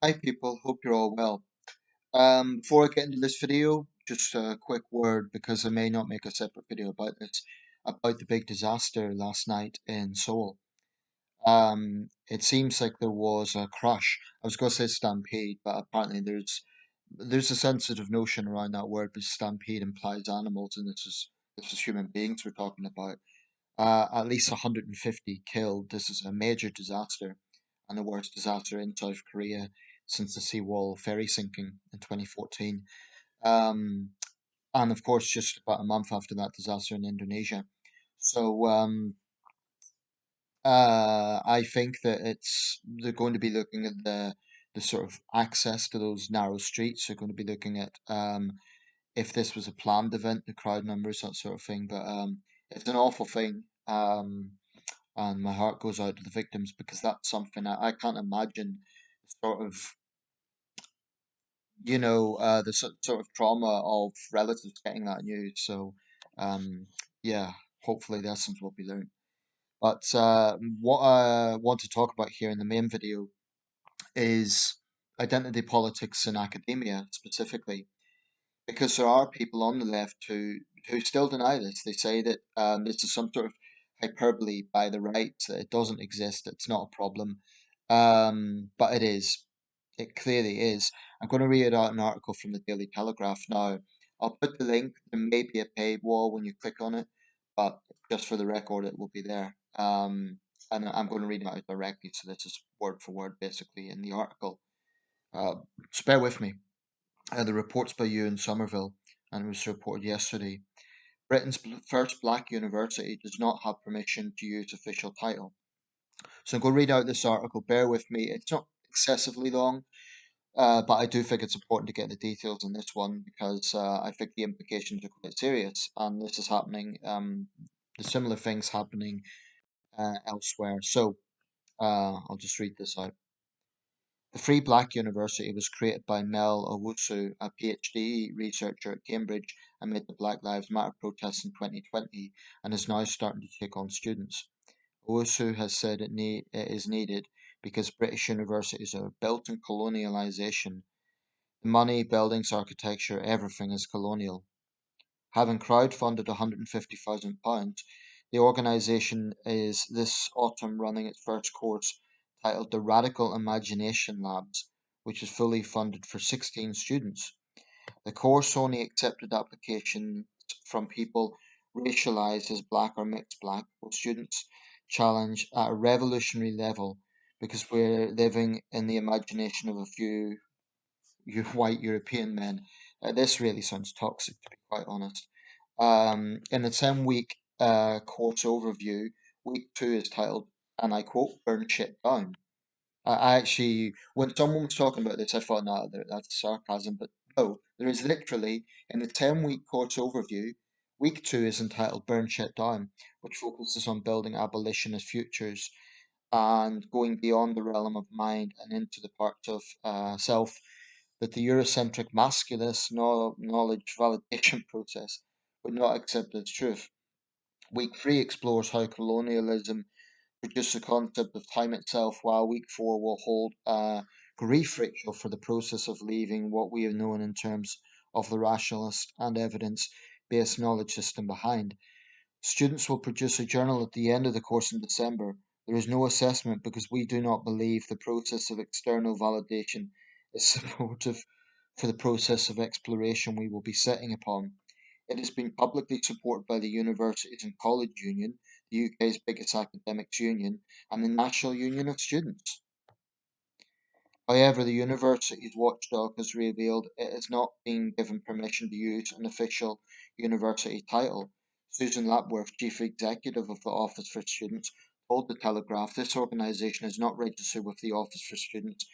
Hi people, hope you're all well. Before I get into this video, just a quick word because I may not make a separate video about this, about the big disaster last night in Seoul. It seems like there was a crush. I was going to say stampede, but apparently there's a sensitive notion around that word because stampede implies animals, and this is human beings we're talking about. At least 150 killed. This is a major disaster and the worst disaster in South Korea since the seawall ferry sinking in 2014. Um, and of course, just about a month after that disaster in Indonesia. So I think that they're going to be looking at the sort of access to those narrow streets. They're going to be looking at if this was a planned event, the crowd numbers, that sort of thing. But it's an awful thing. And my heart goes out to the victims because that's something I can't imagine sort of the sort of trauma of relatives getting that news. So um, yeah, hopefully lessons will be learned. But what I want to talk about here in the main video is identity politics in academia specifically, because there are people on the left who still deny this. They say that this is some sort of hyperbole by the right, that it doesn't exist, it's not a problem. But it is. It clearly is. I'm going to read out an article from the Daily Telegraph now. I'll put the link. There may be a paywall when you click on it, but just for the record, it will be there. And I'm going to read it out directly, so this is word for word basically in the article. So bear with me. The report's by you in Somerville, and it was reported yesterday. Britain's first black university does not have permission to use official title. So I'm going to read out this article. Bear with me. It's not excessively long, but I do think it's important to get the details on this one because I think the implications are quite serious, and this is happening. The similar things happening elsewhere. So I'll just read this out. The Free Black University was created by Mel Owusu, a PhD researcher at Cambridge, amid the Black Lives Matter protests in 2020, and is now starting to take on students. Owusu has said it is needed because British universities are built on colonialisation. The money, buildings, architecture, everything is colonial. Having crowdfunded £150,000, the organisation is this autumn running its first course titled the Radical Imagination Labs, which is fully funded for 16 students. The course only accepted applications from people racialised as black or mixed black, with students challenged at a revolutionary level because we're living in the imagination of a few you white European men. This really sounds toxic, to be quite honest. In the 10-week course overview, week two is titled, and I quote, "Burn Shit Down." I actually, when someone was talking about this, I thought, no, that's sarcasm, but no, there is literally, in the 10-week course overview, week two is entitled Burn Shit Down, which focuses on building abolitionist futures and going beyond the realm of mind and into the parts of self that the Eurocentric masculist knowledge validation process would not accept as truth. Week three explores how colonialism produced the concept of time itself, while week four will hold a grief ritual for the process of leaving what we have known in terms of the rationalist and evidence based knowledge system behind. Students will produce a journal at the end of the course in December. There is no assessment because we do not believe the process of external validation is supportive for the process of exploration we will be setting upon. It has been publicly supported by the Universities and College Union, the UK's biggest academics union, and the National Union of Students. However, the university's watchdog has revealed it has not been given permission to use an official university title. Susan Lapworth, chief executive of the Office for Students, told the Telegraph this organisation is not registered with the Office for Students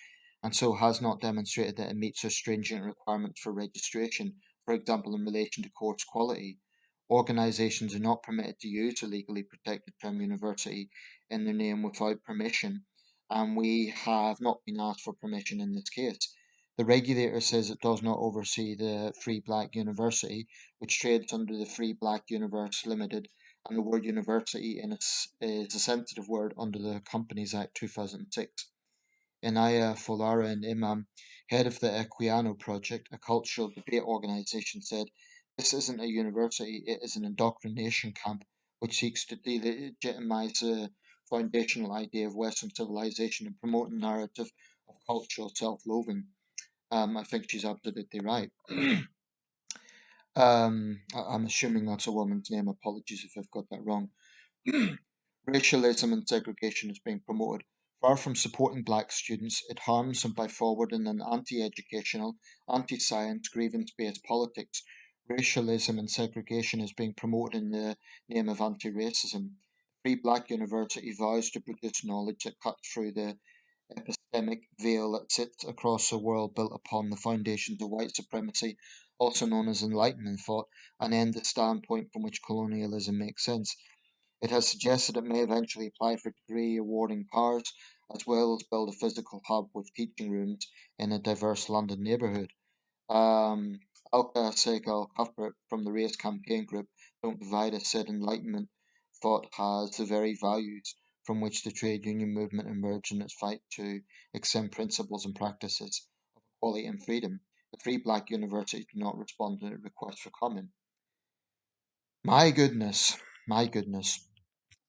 and so has not demonstrated that it meets their stringent requirements for registration, for example, in relation to course quality. Organisations are not permitted to use the legally protected term university in their name without permission, and we have not been asked for permission in this case. The regulator says it does not oversee the Free Black University, which trades under the Free Black Universe Limited, and the word university is a sensitive word under the Companies Act 2006. Inaya Folarin Imam, head of the Equiano Project, a cultural debate organization, said, "This isn't a university, it is an indoctrination camp which seeks to delegitimize the foundational idea of Western civilization and promote a narrative of cultural self-loathing." I think she's absolutely right. I'm assuming that's a woman's name. Apologies if I've got that wrong. Racialism and segregation is being promoted. Far from supporting black students, it harms them by forwarding an anti-educational, anti-science, grievance-based politics. Racialism and segregation is being promoted in the name of anti-racism. Free Black University vows to produce knowledge that cuts through the epistemic veil that sits across a world built upon the foundations of white supremacy, also known as Enlightenment thought, and end the standpoint from which colonialism makes sense. It has suggested it may eventually apply for degree awarding powers, as well as build a physical hub with teaching rooms in a diverse London neighbourhood. Um, Alka Segal Cuthbert from the Race Campaign Group, Don't Divide Us, said Enlightenment thought has the very values from which the trade union movement emerged in its fight to extend principles and practices of equality and freedom. The Free Black Universities do not respond to requests for comment. My goodness, my goodness.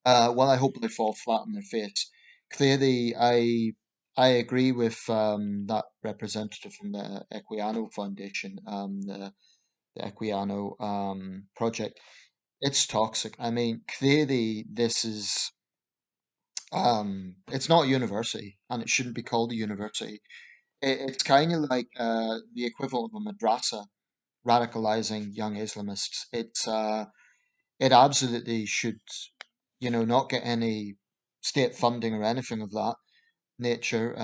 Well, I hope they fall flat on their face. Clearly, I agree with that representative from the Equiano Foundation, the Equiano project. It's toxic. I mean, clearly, this is it's not a university, and it shouldn't be called a university. It's kind of like the equivalent of a madrasa radicalizing young Islamists. It absolutely should, not get any state funding or anything of that nature.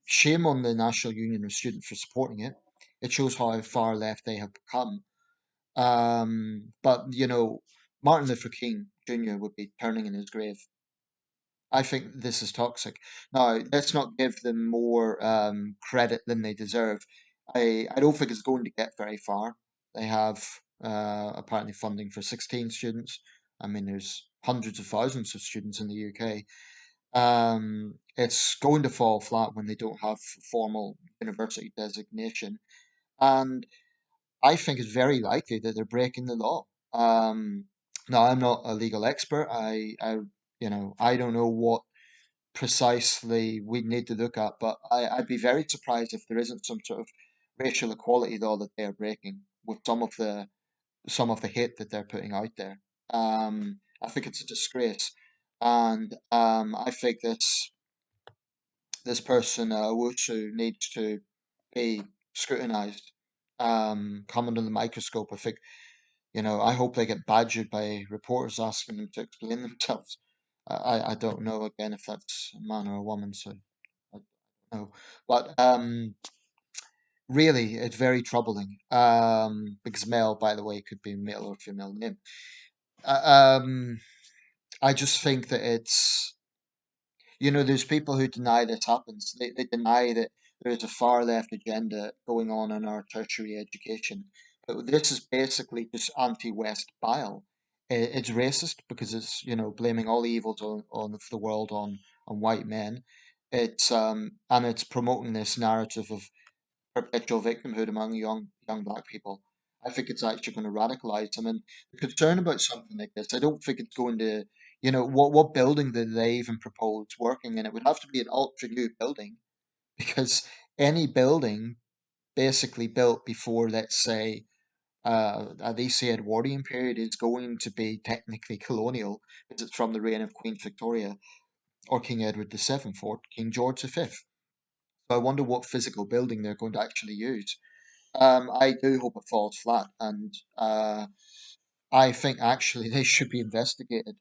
Shame on the National Union of Students for supporting it. It shows how far left they have become. But Martin Luther King Jr. would be turning in his grave. I think this is toxic. Now, let's not give them more credit than they deserve. I don't think it's going to get very far. They have apparently funding for 16 students. I mean, there's hundreds of thousands of students in the UK. It's going to fall flat when they don't have formal university designation. And I think it's very likely that they're breaking the law. Now, I'm not a legal expert. I don't know what precisely we need to look at. But I'd be very surprised if there isn't some sort of racial equality law that they are breaking with some of the hate that they're putting out there. I think it's a disgrace, and I think this person Owusu needs to be scrutinized, come under the microscope. I think I hope they get badgered by reporters asking them to explain themselves. I don't know again if that's a man or a woman, so I don't know. But really, it's very troubling. Because male, by the way, could be male or female name. Um, I just think that there's people who deny this happens. They deny that there's a far left agenda going on in our tertiary education. But this is basically just anti-West bile. It's racist because it's, blaming all the evils of the world on white men. And it's promoting this narrative of perpetual victimhood among young black people. I think it's actually going to radicalize them. And the concern about something like this, I don't think it's going to, what building did they even propose working in? It would have to be an ultra new building because any building basically built before, let's say, they say Edwardian period is going to be technically colonial because it's from the reign of Queen Victoria or King Edward VII or King George V. So I wonder what physical building they're going to actually use. I do hope it falls flat, and I think actually they should be investigated.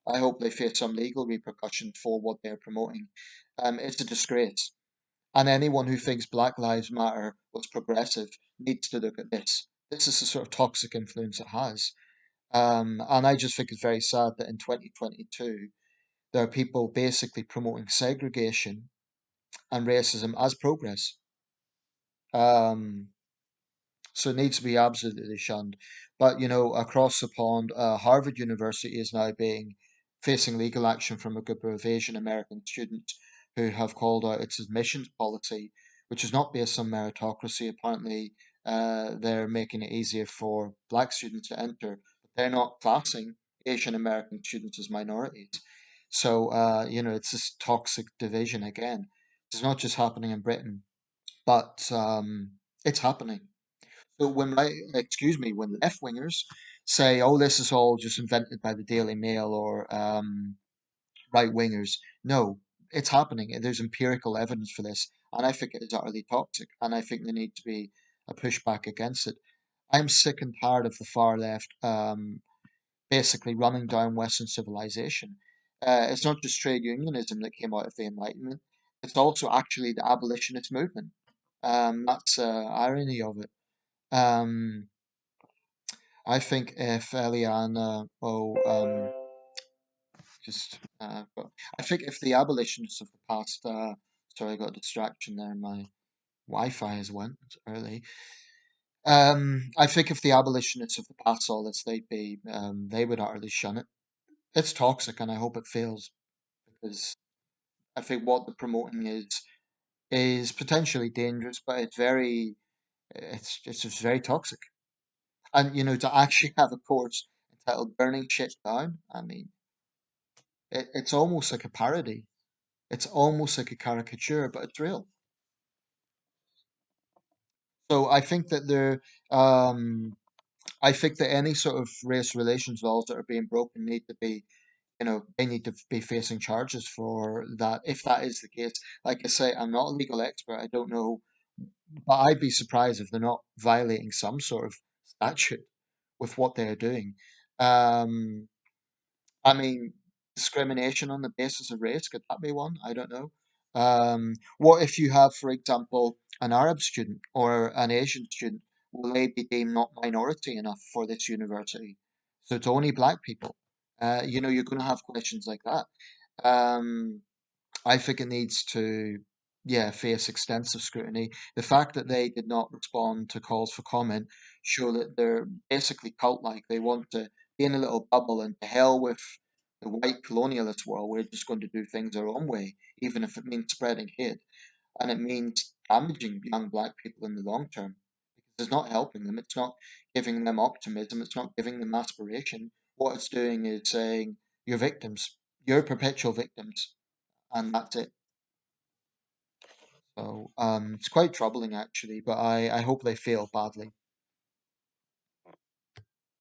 I hope they face some legal repercussions for what they're promoting. It's a disgrace, and anyone who thinks Black Lives Matter was progressive needs to look at this. This is the sort of toxic influence it has, and I just think it's very sad that in 2022 there are people basically promoting segregation and racism as progress. Um, So it needs to be absolutely shunned. But across the pond, Harvard University is now being facing legal action from a group of Asian American students who have called out its admissions policy, which is not based on meritocracy. Apparently, they're making it easier for black students to enter, but they're not classing Asian American students as minorities. So, it's this toxic division again. It's not just happening in Britain, but it's happening. So when left wingers say, "Oh, this is all just invented by the Daily Mail," or right wingers, no, it's happening. There's empirical evidence for this, and I think it is utterly toxic, and I think there need to be a pushback against it. I'm sick and tired of the far left basically running down Western civilization. It's not just trade unionism that came out of the Enlightenment; it's also actually the abolitionist movement. That's irony of it. Um, I think if Eliana, but I think if the abolitionists of the past, sorry, I got a distraction there. My Wi-Fi has went early. I think if the abolitionists of the past saw this, they would utterly shun it. It's toxic, and I hope it fails because I think what they're promoting is potentially dangerous, but it's just very toxic. And to actually have a course entitled "Burning Shit Down," I mean, it's almost like a parody. It's almost like a caricature, but it's real. So um, I think that any sort of race relations laws that are being broken need to be, they need to be facing charges for that. If that is the case, like I say, I'm not a legal expert. I don't know, but I'd be surprised if they're not violating some sort of statute with what they're doing. Um, I mean, discrimination on the basis of race, could that be one? I don't know. What if you have, for example, an Arab student or an Asian student? Will they be deemed not minority enough for this university? So it's only black people. You're going to have questions like that. Um, I think it needs to, yeah, face extensive scrutiny. The fact that they did not respond to calls for comment show that they're basically cult-like. They want to be in a little bubble and to hell with the white colonialist world. We're just going to do things our own way, even if it means spreading hate and it means damaging young black people in the long term. Because it's not helping them. It's not giving them optimism. It's not giving them aspiration. What it's doing is saying, "You're victims. You're perpetual victims," and that's it. So it's quite troubling actually, but I hope they fail badly.